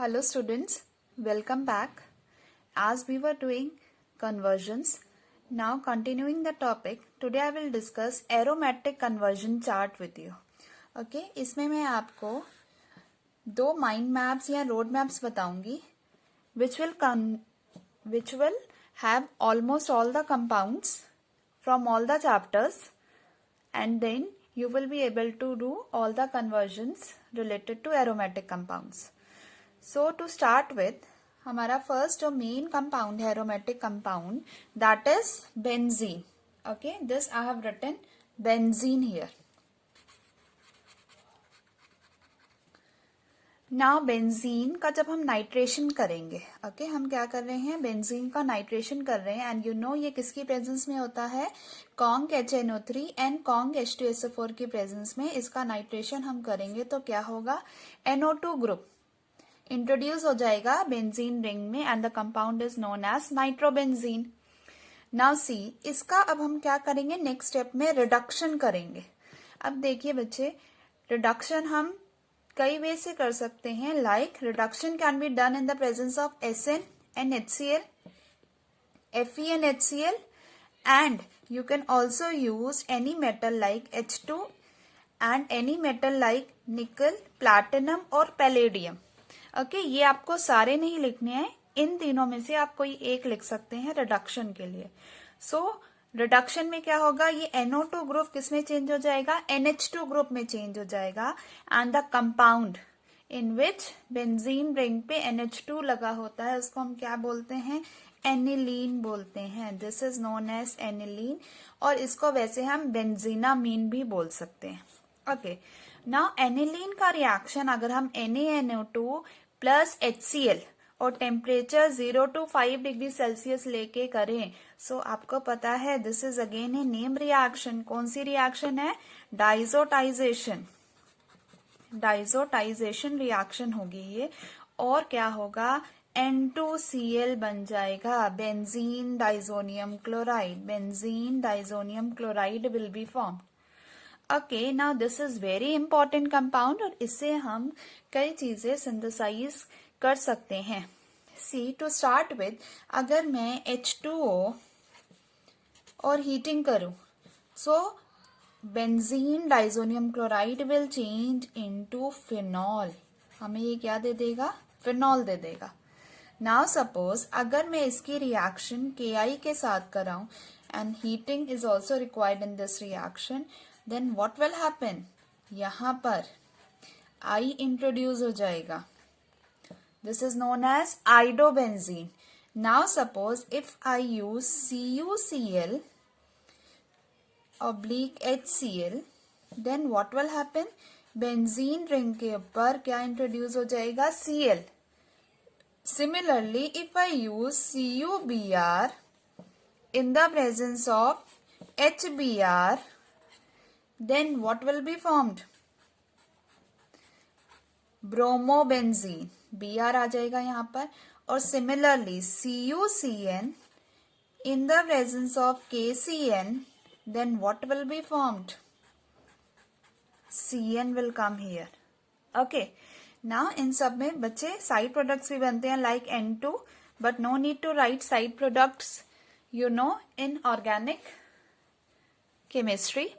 Hello students, welcome back. As we were doing conversions, now continuing the topic, today I will discuss aromatic conversion chart with you. Okay, इसमें मैं आपको दो mind maps या road maps बताऊंगी which will have almost all the compounds from all the chapters and then you will be able to do all the conversions related to aromatic compounds. So to start with, हमारा first जो main compound है aromatic compound, that is benzene. Okay, this I have written benzene here. Now benzene का जब हम nitration करेंगे, okay, हम क्या कर रहे हैं, बेंजीन का नाइट्रेशन कर रहे हैं एंड यू नो ये किसकी प्रेजेंस में होता है, conc HNO3 and conc H2SO4 की प्रेजेंस में इसका नाइट्रेशन हम करेंगे तो क्या होगा, NO2 ग्रुप इंट्रोड्यूस हो जाएगा बेंजीन रिंग में and the compound is known as nitrobenzene. Now see, इसका अब हम क्या करेंगे, नेक्स्ट स्टेप में रिडक्शन करेंगे. अब देखिए बच्चे, रिडक्शन हम कई वे से कर सकते हैं. Like reduction can be done in the presence of SN and HCl, Fe and HCl, and you can also use any metal like H2 and any metal like nickel, platinum और palladium. Okay, ये आपको सारे नहीं लिखने हैं, इन तीनों में से आप कोई एक लिख सकते हैं रिडक्शन के लिए. सो रिडक्शन में क्या होगा, ये NO2 ग्रुप किस में चेंज हो जाएगा, NH2 ग्रुप में चेंज हो जाएगा and the compound in which benzene ring पे NH2 लगा होता है उसको हम क्या बोलते हैं, एनिलीन बोलते हैं. This is known as aniline और इसको वैसे हम बेंजीनामीन भी बोल सकते हैं. ओके, नाउ एनिलीन का रिएक्शन अगर हम NaNO2 प्लस HCl और टेम्परेचर 0 to 5 डिग्री सेल्सियस लेके करें, सो आपको पता है this is again a name reaction. कौन सी रिएक्शन है, डाइजोटाइजेशन. डाइजोटाइजेशन रिएक्शन होगी ये, और क्या होगा, N2Cl बन जाएगा, benzene diazonium chloride. Benzene diazonium chloride will B form. Okay, now this is very important compound और इससे हम कई चीजें सिंथेसाइज कर सकते हैं. सी, टू स्टार्ट विद, अगर मैं H2O और हीटिंग करूं, सो benzene diazonium chloride will change into phenol. हमें ये क्या दे देगा, फिनॉल दे देगा. नाउ सपोज अगर मैं इसकी रिएक्शन Ki के साथ कराऊं and heating is also required in this reaction, then what will happen, यहां पर I इंट्रोड्यूस हो जाएगा. This is known as idobenzene. Now suppose if I use CuCl oblique HCl, then what will happen, benzene ring के ऊपर क्या introduce हो जाएगा, Cl. Similarly, if I use CuBr in the presence of HBr, then what will be formed, bromobenzene. Br आ जाएगा यहाँ पर. और similarly CuCN in the presence of KCN, then what will be formed, Cn will come here. Okay, now इन सब में बच्चे side products भी बनते हैं like N2, but no need to write side products, you know, in organic chemistry.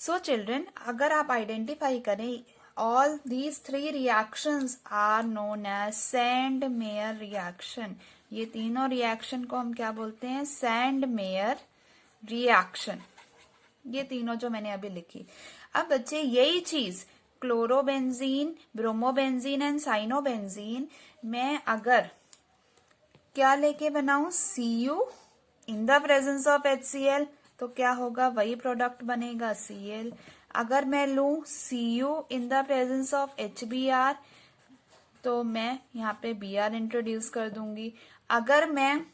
So children, अगर आप identify करें, all these three reactions are known as Sand-Meyer reaction. ये तीनों रिएक्शन को हम क्या बोलते हैं, Sand-Meyer रिएक्शन. ये तीनों जो मैंने अभी लिखी. अब बच्चे यही चीज क्लोरोबेंजीन, ब्रोमोबेंजीन एंड साइनोबेंजीन मैं अगर क्या लेके बनाऊं, Cu in the presence of HCl, तो क्या होगा, वही प्रोडक्ट बनेगा Cl. अगर मैं लूं Cu in the presence of HBr, तो मैं यहाँ पे Br इंट्रोड्यूस कर दूंगी. अगर मैं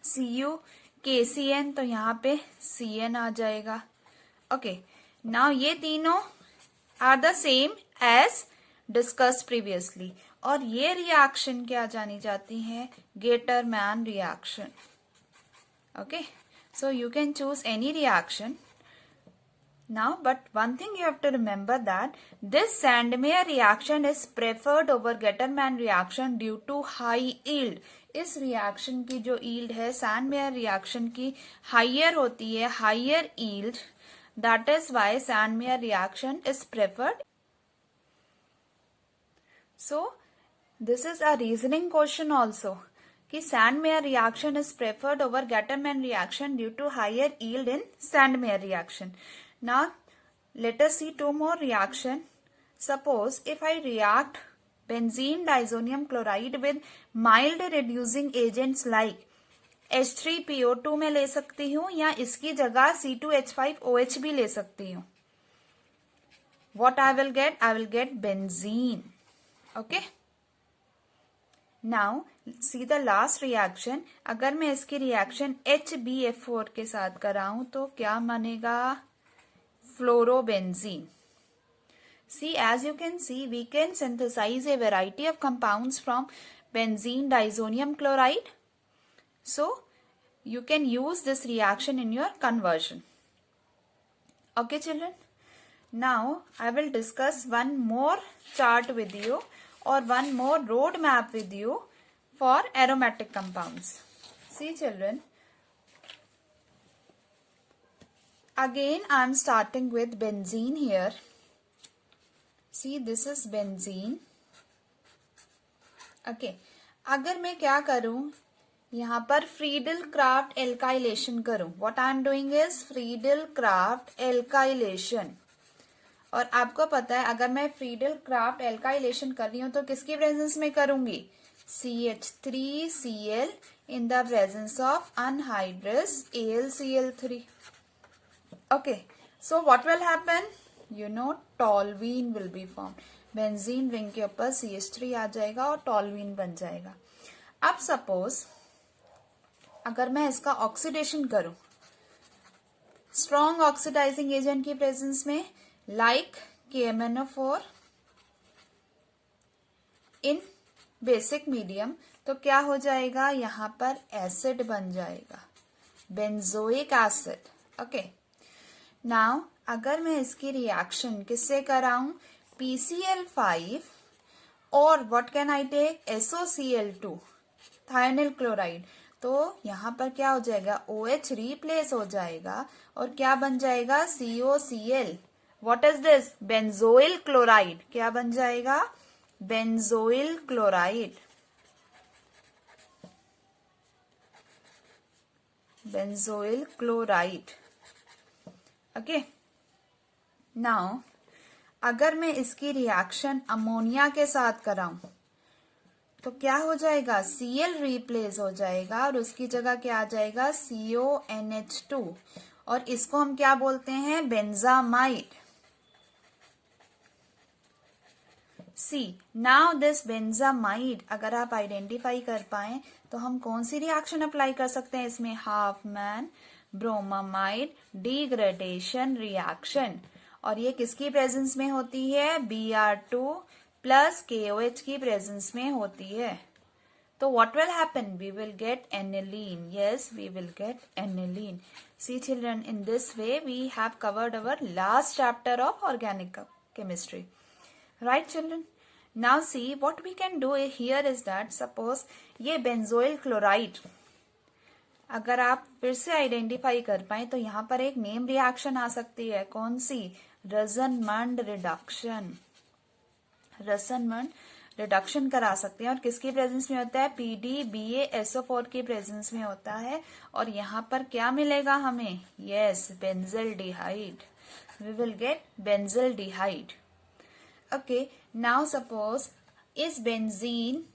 Cu KCN, तो यहाँ पे Cn आ जाएगा. ओके, नाउ ये तीनों are the same as discussed previously, और ये रिएक्शन क्या जानी जाती है, Gattermann reaction. Okay, so you can choose any reaction Now, but one thing you have to remember that this Sandmeyer reaction is preferred over Getterman reaction due to high yield. इस reaction की जो yield है Sandmeyer reaction की higher होती है, higher yield. That is why Sandmeyer reaction is preferred. So, this is a reasoning question also. कि Sandmeyer reaction is preferred over Getterman reaction due to higher yield in Sandmeyer reaction. Now, let us see two more reaction. Suppose if I react benzene diazonium chloride with mild reducing agents like H3PO2 में ले सकती हूँ या इसकी जगह C2H5OH भी ले सकती हूँ. What I will get? I will get benzene. Okay. Now, see the last reaction. अगर मैं इसकी reaction HBF4 के साथ कराऊं तो क्या बनेगा? Fluorobenzene. See, as you can see, we can synthesize a variety of compounds from benzene diazonium chloride. So, you can use this reaction in your conversion. Okay, children? Now, I will discuss one more chart with you or one more road map with you for aromatic compounds. See, children. Again, I am starting with benzene here. See, this is benzene. Okay. अगर मैं क्या करूं, यहाँ पर Friedel-Crafts alkylation करूं. What I am doing is Friedel-Crafts alkylation. और आपको पता है अगर मैं Friedel-Crafts alkylation कर रही हूं तो किसकी प्रेजेंस में करूंगी? CH3Cl in the presence of anhydrous AlCl3. Okay, so what will happen? You know, toluene will be formed. Benzene ring के ऊपर CH3 आ जाएगा और टॉलवीन बन जाएगा. अब सपोज अगर मैं इसका ऑक्सीडेशन करूं स्ट्रॉन्ग ऑक्सीडाइजिंग एजेंट की प्रेजेंस में लाइक KMnO4 इन बेसिक मीडियम, तो क्या हो जाएगा? यहां पर एसिड बन जाएगा, बेंजोइक एसिड. ओके. नाउ अगर मैं इसकी रिएक्शन किससे कराऊं? PCl5 और what can I take? SOCl2 thionyl chloride. तो यहां पर क्या हो जाएगा? OH रिप्लेस हो जाएगा और क्या बन जाएगा? COCl. What is this? Benzoyl chloride. क्या बन जाएगा? Benzoyl chloride. Benzoyl chloride. Okay. Now अगर मैं इसकी रिएक्शन अमोनिया के साथ कराऊं तो क्या हो जाएगा? Cl रिप्लेस हो जाएगा और उसकी जगह क्या आ जाएगा? CONH2. और इसको हम क्या बोलते हैं? Benzamide. See now this benzamide अगर आप आइडेंटिफाई कर पाए तो हम कौन सी रिएक्शन अप्लाई कर सकते हैं इसमें? Hopman bromamide degradation reaction. और ये किसकी प्रेजेंस में होती है? Br2 प्लस KOH की प्रेजेंस में होती है. तो what will happen? We will get aniline. Yes, we will get aniline. See children, in this way we have covered our last chapter of organic chemistry. Right children? Now see what we can do here is that suppose ये benzoyl chloride अगर आप फिर से identify कर पाए तो यहाँ पर एक नेम रिएक्शन आ सकती है. कौन सी? रजनमंड रिडक्शन. रजनमंड रिडक्शन करा सकते हैं और किसकी प्रेजेंस में होता है? PDBaSO4 की प्रेजेंस में होता है. और यहाँ पर क्या मिलेगा हमें? Yes, benzaldehyde. We will get benzaldehyde. Okay. Now suppose इस बेंजीन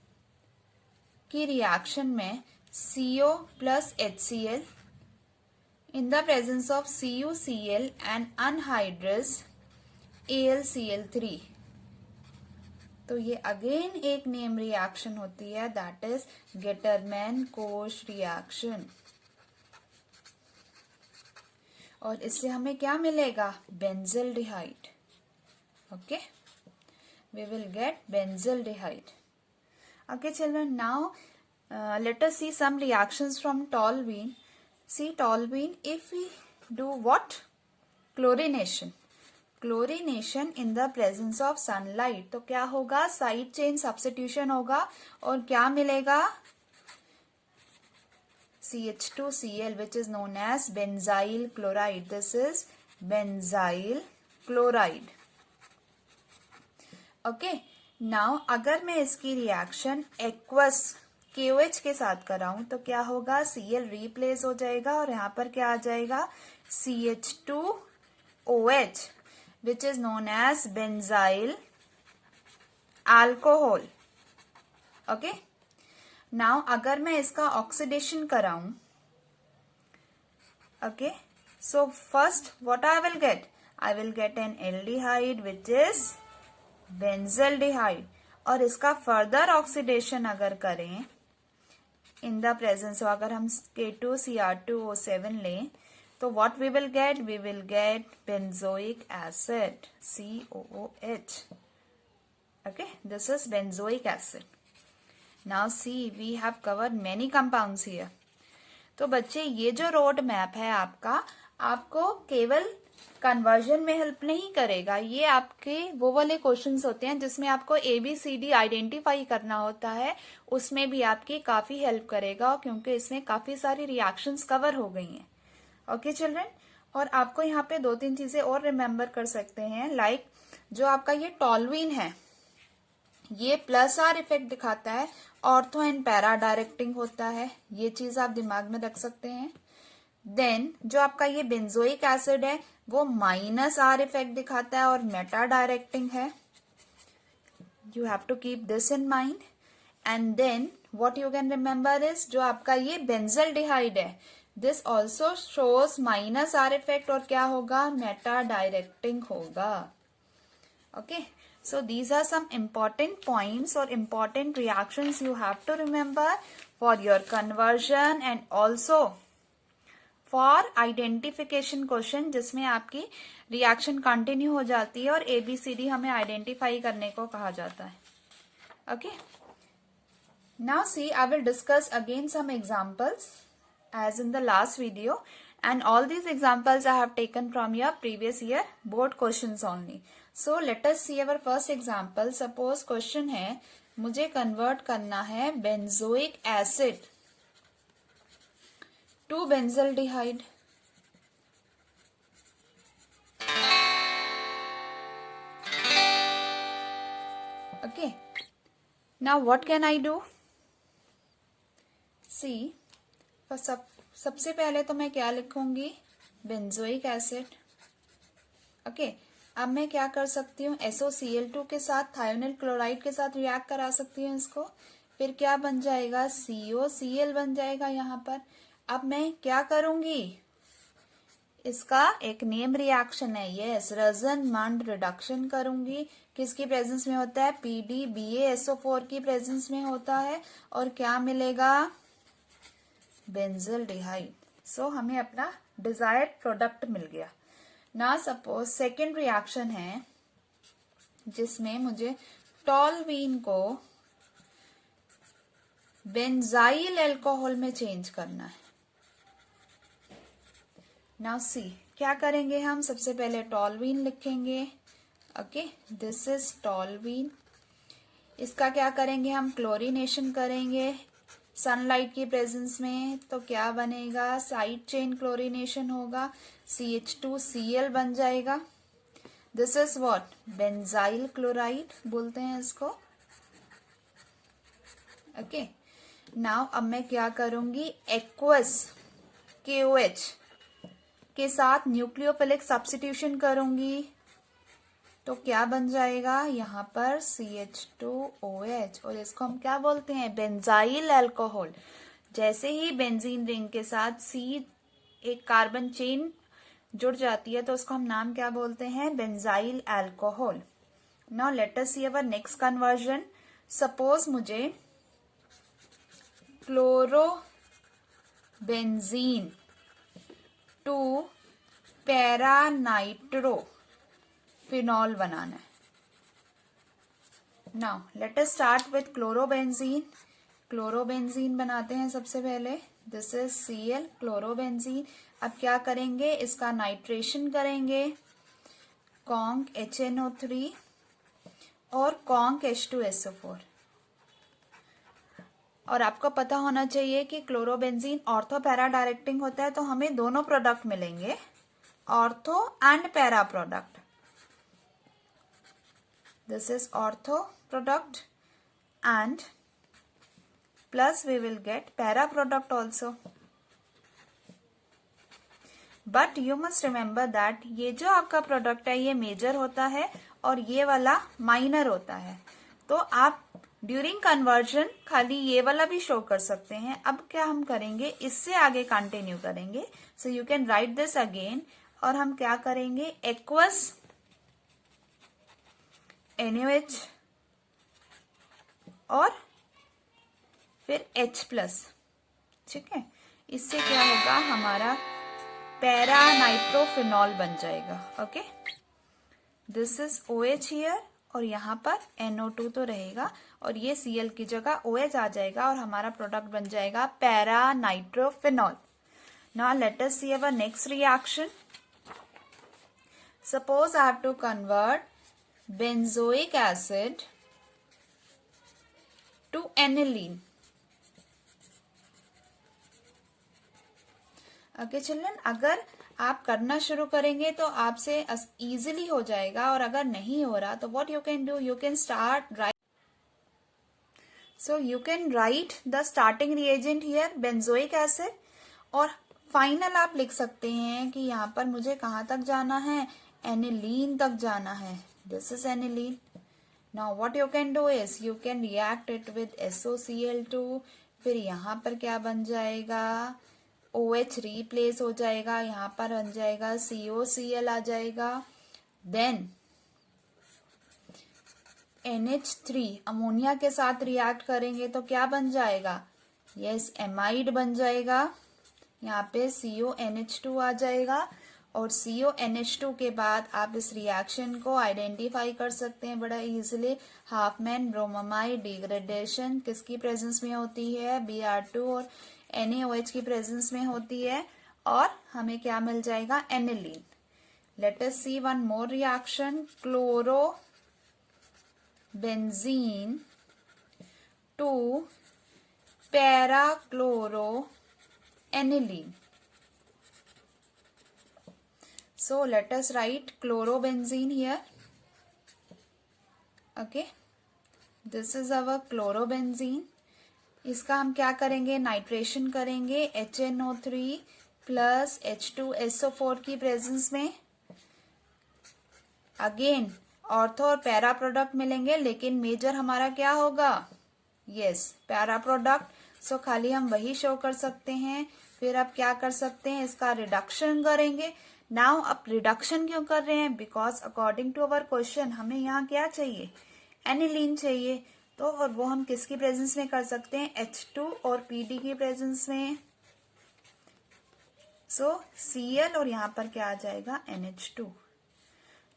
की रिएक्शन में CO plus HCl in the presence of CuCl and anhydrous AlCl3. तो ये अगेन एक नेम रिएक्शन होती है, दैट इज गेटरमैन-कोश रिएक्शन. और इससे हमें क्या मिलेगा? Benzaldehyde. Okay, we will get benzaldehyde. Okay children, now let us see some reactions from toluene. See toluene, if we do what? Chlorination, chlorination in the presence of sunlight, तो क्या होगा, side chain substitution होगा और क्या मिलेगा, CH2Cl which is known as benzyl chloride. This is benzyl chloride. Okay. Now अगर मैं इसकी रिएक्शन एक्वस KOH के साथ कराऊं तो क्या होगा, Cl रिप्लेस हो जाएगा और यहाँ पर क्या आ जाएगा, CH2OH which is known as benzyl alcohol. Okay. Now अगर मैं इसका ऑक्सीडेशन कराऊं, okay, so first what I will get an aldehyde which is benzaldehyde, और इसका फर्दर ऑक्सीडेशन अगर करें इन द प्रेजेंस, अगर हम K2Cr2O7 लें तो what we will get benzoic acid COOH. Okay, this is benzoic acid. Now see, we have covered many compounds here. तो बच्चे ये जो रोड मैप है आपको केवल कन्वर्जन में हेल्प नहीं करेगा, ये आपके वो वाले क्वेश्चंस होते हैं जिसमें आपको ABCD आइडेंटिफाई करना होता है, उसमें भी आपकी काफी हेल्प करेगा क्योंकि इसमें काफी सारी रिएक्शंस कवर हो गई हैं. ओके चिल्ड्रन, और आपको यहाँ पे 2-3 चीजें और रिमेम्बर कर सकते हैं, लाइक जो आपका ये टॉलुइन है ये +R इफेक्ट दिखाता है, ऑर्थो एंड पैरा डायरेक्टिंग होता है, ये चीज आप दिमाग में रख सकते हैं. देन जो आपका ये बेंजोइक एसिड है वो -R इफेक्ट दिखाता है और मेटा डायरेक्टिंग है. You have to keep this in mind. And then what you can remember is जो आपका ये बेंजल्डिहाइड है, this also shows -R effect और क्या होगा, मेटा डायरेक्टिंग होगा. Okay. So these are some important points or important reactions you have to remember for your conversion and also for identification question, जिसमें आपकी रिएक्शन कंटिन्यू हो जाती है और ABCD हमें आइडेंटिफाई करने को कहा जाता है. Okay. Now see, I will discuss again some examples as in the last video, and all these examples I have taken from your previous year board questions only. So let us see our first example. Suppose question है, मुझे convert करना है benzoic acid to benzaldehyde. Okay. Now what can I do? See, सबसे पहले तो मैं क्या लिखूंगी, बेंजोइक एसिड. ओके. अब मैं क्या कर सकती हूँ, SOCl2 के साथ थायोनिल क्लोराइड के साथ रिएक्ट करा सकती हूँ इसको, फिर क्या बन जाएगा, COCl बन जाएगा यहाँ पर. अब मैं क्या करूंगी, इसका एक नेम रिएक्शन है, यस, रज़नमंड रिडक्शन करूंगी. किसकी प्रेजेंस में होता है, PDBaSO4 की प्रेजेंस में होता है, और क्या मिलेगा, बेंजल्डिहाइड. सो हमें अपना डिजायर्ड प्रोडक्ट मिल गया. ना सपोज सेकेंड रिएक्शन है जिसमें मुझे टॉलुइन को बेंजाइल अल्कोहल में चेंज करना है. नाउ सी, क्या करेंगे हम, सबसे पहले टॉलुइन लिखेंगे. Okay, this is toluene. इसका क्या करेंगे हम, क्लोरीनेशन करेंगे सनलाइट की प्रेजेंस में, तो क्या बनेगा, साइड चेन क्लोरीनेशन होगा, CH2Cl बन जाएगा. This is what, benzyl chloride बोलते हैं इसको. ओके. नाउ अब मैं क्या करूंगी, एक्वस KOH के साथ न्यूक्लियोफिलिक सब्स्टिट्यूशन करूंगी, तो क्या बन जाएगा यहाँ पर, CH2OH, और इसको हम क्या बोलते हैं, बेंजाइल अल्कोहल. जैसे ही बेंजीन रिंग के साथ C एक कार्बन चेन जुड़ जाती है तो उसको हम नाम क्या बोलते हैं, benzyl alcohol. Now let us see our next conversion. Suppose मुझे क्लोरोबेंजीन टू पैरानाइट्रो फिनॉल बनाना है. Now let us start with chlorobenzene. Chlorobenzene बनाते हैं सबसे पहले. This is Cl chlorobenzene. अब क्या करेंगे, इसका नाइट्रेशन करेंगे, कॉन्क HNO3 और कॉन्क H2SO4। और आपको पता होना चाहिए कि क्लोरोबेंजीन ऑर्थो पैरा डायरेक्टिंग होता है, तो हमें दोनों प्रोडक्ट मिलेंगे, ortho and para product. This is ortho product and plus we will get para product also. But you must remember that ये जो आपका प्रोडक्ट है ये मेजर होता है और ये वाला माइनर होता है, तो आप ड्यूरिंग कन्वर्जन खाली ये वाला भी शो कर सकते हैं। अब क्या हम करेंगे, इससे आगे कंटिन्यू करेंगे। So you can write this again, और हम क्या करेंगे, एक्वस NaOH और फिर H+, ठीक है। इससे क्या होगा, हमारा पैरा नाइट्रोफिनॉल बन जाएगा। Okay, this is OH here, और यहाँ पर NO2 तो रहेगा और ये Cl की जगह OH आ जाएगा और हमारा प्रोडक्ट बन जाएगा para nitrophenol. Now let us see our next reaction. Suppose I have to convert benzoic acid to aniline. Okay children, अगर आप करना शुरू करेंगे तो आपसे इजीली हो जाएगा, और अगर नहीं हो रहा तो what you can do, you can start right. So you can write the starting reagent here benzoic acid, और फाइनल आप लिख सकते हैं कि यहाँ पर मुझे कहाँ तक जाना है, एनिलीन तक जाना है। This is aniline. Now what you can do is you can react it with SOCl2, फिर यहाँ पर क्या बन जाएगा, OH रिप्लेस हो जाएगा, यहाँ पर बन जाएगा COCl आ जाएगा, देन NH3 अमोनिया के साथ रिएक्ट करेंगे तो क्या बन जाएगा, यस एमाइड बन जाएगा, यहाँ पे CONH2 आ जाएगा, और CONH2 के बाद आप इस रिएक्शन को आइडेंटिफाई कर सकते हैं बड़ा इजीली। हाफमैन ब्रोमामाइड डिग्रेडेशन किसकी प्रेजेंस में होती है, Br2 और NaOH की प्रेजेंस में होती है, और हमें क्या मिल जाएगा, aniline. Let us see one more reaction, chloro benzene to para chloro aniline. So let us write chlorobenzene here. Okay, this is our chlorobenzene. इसका हम क्या करेंगे, नाइट्रेशन करेंगे HNO3 प्लस H2SO4 की प्रेजेंस में। अगेन ऑर्थो और para product मिलेंगे, लेकिन मेजर हमारा क्या होगा, यस पैरा प्रोडक्ट। सो खाली हम वही शो कर सकते हैं। फिर अब क्या कर सकते हैं, इसका रिडक्शन करेंगे। नाउ अब रिडक्शन क्यों कर रहे हैं, because according to our question हमें यहाँ क्या चाहिए, एनिलीन चाहिए, तो और वो हम किसकी प्रेजेंस में कर सकते हैं, H2 और PD की प्रेजेंस में। सो Cl और यहाँ पर क्या आ जाएगा, NH2।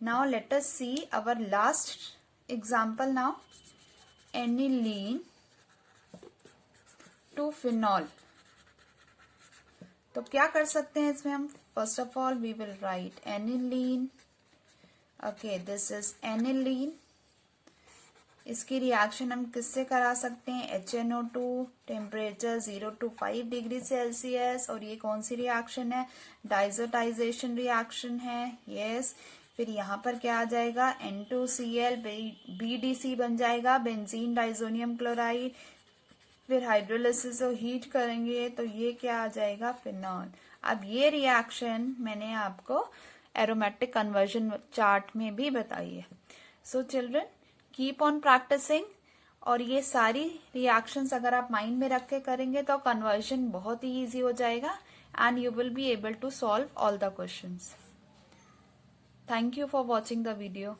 Now let us see our last example now, aniline to phenol. तो क्या कर सकते हैं इसमें हम, first of all we will write aniline. Okay, this is aniline. इसकी रिएक्शन हम किससे करा सकते हैं, HNO2, temperature 0 to 5 degree Celsius, और ये कौन सी रिएक्शन है, डाइजोटाइजेशन रिएक्शन है, यस। फिर यहाँ पर क्या आ जाएगा, N2Cl BDC बन जाएगा, बेंजीन डाइजोनियम क्लोराइड। फिर हाइड्रोलिसिस और हीट करेंगे तो ये क्या आ जाएगा, फिनॉल। अब ये रिएक्शन मैंने आपको एरोमेटिक कन्वर्जन चार्ट में भी बताई है। So children keep on practising, और ये सारी रिएक्शंस अगर आप माइंड में रख के करेंगे तो कन्वर्जन बहुत ही इजी हो जाएगा, and you will be able to solve all the questions. Thank you for watching the video.